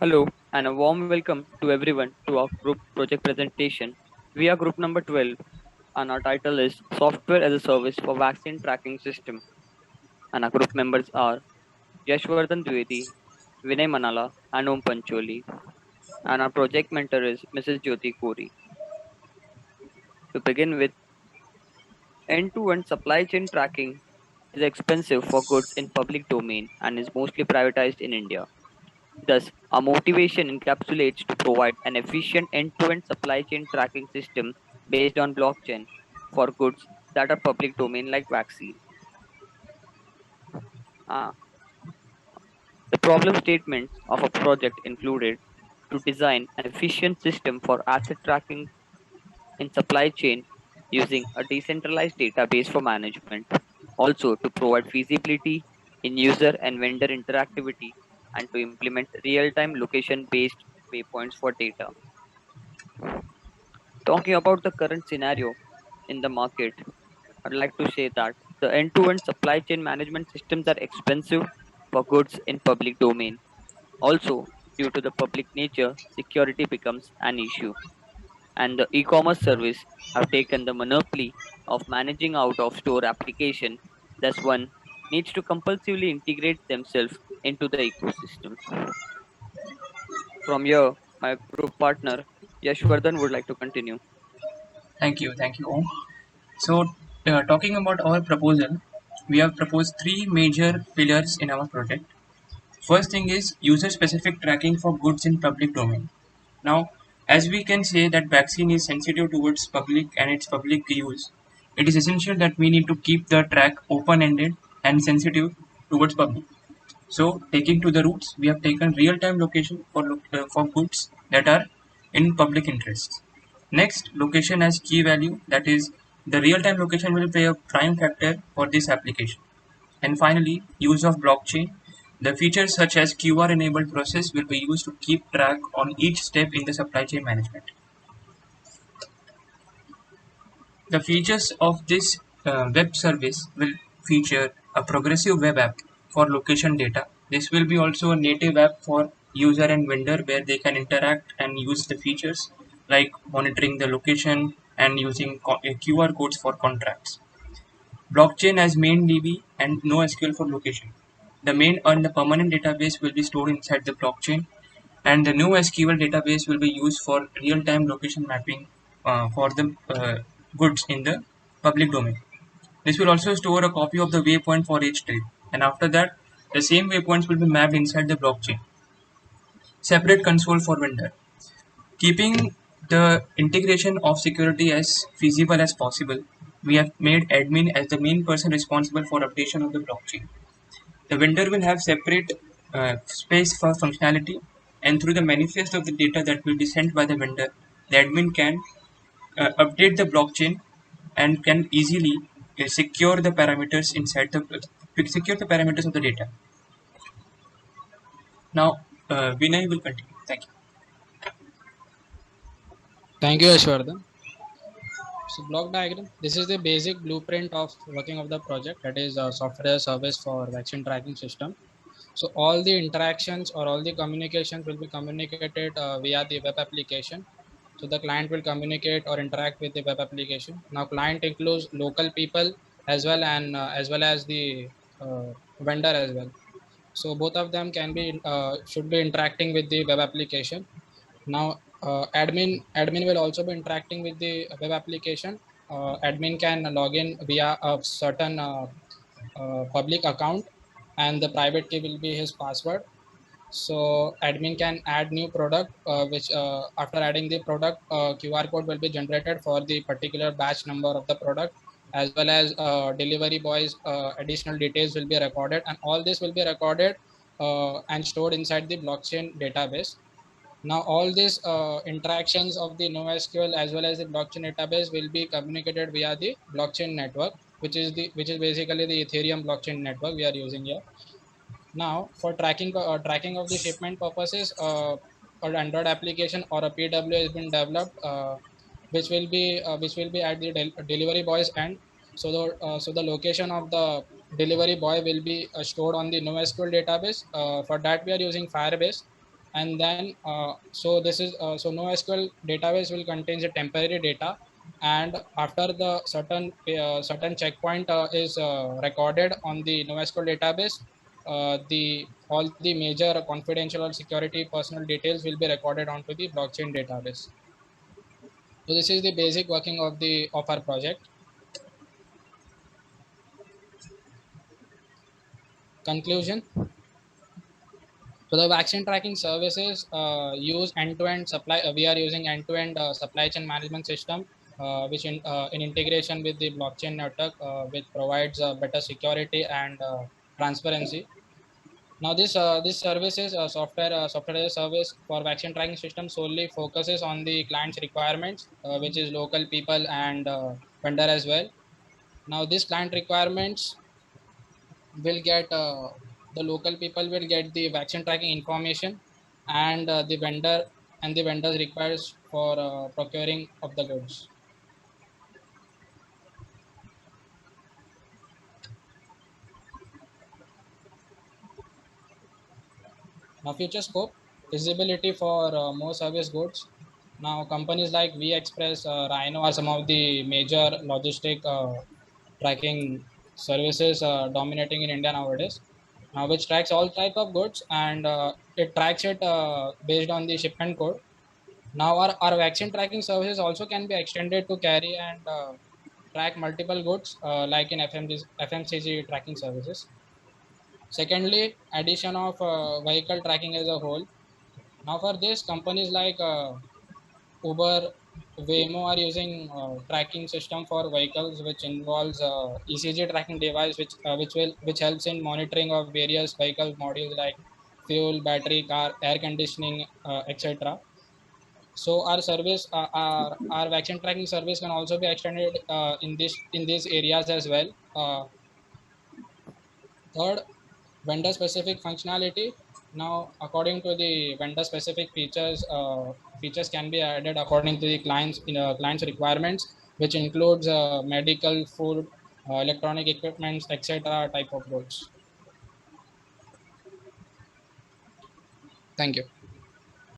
Hello and a warm welcome to everyone to our group project presentation. We are group number 12 and our title is Software as a Service for Vaccine Tracking System. And our group members are Yashvardhan Dwivedi, Vinay Manala and Om Pancholi. And our project mentor is Mrs. Jyoti Kori. To begin with, end-to-end supply chain tracking is expensive for goods in public domain and is mostly privatized in India. Thus, our motivation encapsulates to provide an efficient end-to-end supply chain tracking system based on blockchain for goods that are public domain like vaccine. Uh, the problem statements of a project included to design an efficient system for asset tracking in supply chain using a decentralized database for management. Also, to provide feasibility in user and vendor interactivity and to implement real-time location-based waypoints for data. Talking about the current scenario in the market, I'd like to say that the end-to-end supply chain management systems are expensive for goods in public domain. Also, due to the public nature, security becomes an issue, and the e-commerce service have taken the monopoly of managing out-of-store application. Thus, one needs to compulsively integrate themselves into the ecosystem. From here, my group partner Yashvardhan would like to continue. Thank you, Om. So, talking about our proposal, we have proposed three major pillars in our project. First thing is user-specific tracking for goods in public domain. Now, as we can say that vaccine is sensitive towards public and its public use, it is essential that we need to keep the track open-ended and sensitive towards public. So, taking to the roots, we have taken real-time location for goods that are in public interest. Next, location as key value, that is, the real-time location will play a prime factor for this application. And finally, use of blockchain. The features such as QR-enabled process will be used to keep track on each step in the supply chain management. The features of this web service will feature a progressive web app for location data. This will be also a native app for user and vendor where they can interact and use the features like monitoring the location and using QR codes for contracts. Blockchain as main DB and NoSQL for location. The main and the permanent database will be stored inside the blockchain, and the NoSQL database will be used for real-time location mapping for the goods in the public domain. This will also store a copy of the waypoint for each trade, and after that, the same waypoints will be mapped inside the blockchain. Separate console for vendor. Keeping the integration of security as feasible as possible, we have made admin as the main person responsible for updation of the blockchain. The vendor will have separate space for functionality, and through the manifest of the data that will be sent by the vendor, the admin can update the blockchain and can easily secure the parameters inside the secure the parameters of the data. Now, Vinay will continue. Thank you. Thank you, Ashwardhan. So block diagram, this is the basic blueprint of working of the project, that is a software service for vaccine tracking system. So all the interactions or all the communications will be communicated via the web application. So the client will communicate or interact with the web application. Now client includes local people as well as the vendor as well. So both of them can be should be interacting with the web application. Now, admin will also be interacting with the web application. Admin can log in via a certain public account, and the private key will be his password. So admin can add new product, which after adding the product, QR code will be generated for the particular batch number of the product, as well as delivery boys additional details will be recorded, and all this will be recorded and stored inside the blockchain database. Now, all these interactions of the NoSQL as well as the blockchain database will be communicated via the blockchain network, which is basically the Ethereum blockchain network we are using here. Now, for tracking of the shipment purposes, an Android application or a PW has been developed, which will be at the delivery boy's end. So the location of the delivery boy will be stored on the NoSQL database. For that, we are using Firebase. and then so this is so NoSQL database will contain the temporary data, and after the certain checkpoint is recorded on the NoSQL database, the all the major confidential or security personal details will be recorded onto the blockchain database. So this is the basic working of our project. Conclusion. So the vaccine tracking services use end-to-end supply. We are using end-to-end supply chain management system, which in integration with the blockchain network, which provides better security and transparency. Now this services software as a service for vaccine tracking system solely focuses on the client's requirements, which is local people and vendor as well. Now this client requirements will get the local people will get the vaccine tracking information, and the vendors requires for procuring of the goods. Now future scope, visibility for more service goods. Now companies like V Express, Rhino are some of the major logistic tracking services dominating in India nowadays. Now which tracks all type of goods, and it tracks it based on the shipment code. Now, our vaccine tracking services also can be extended to carry and track multiple goods, like in FMCG tracking services. Secondly, addition of vehicle tracking as a whole. Now, for this, companies like Uber, Waymo are using tracking system for vehicles, which involves ECG tracking device, which helps in monitoring of various vehicle modules like fuel, battery, car, air conditioning, etc. So our vaccine tracking service can also be extended in these areas as well. Third, vendor specific functionality. Now, according to the vendor specific features, features can be added according to the client's requirements, which includes medical, food, electronic equipments, etc. type of goods. Thank you.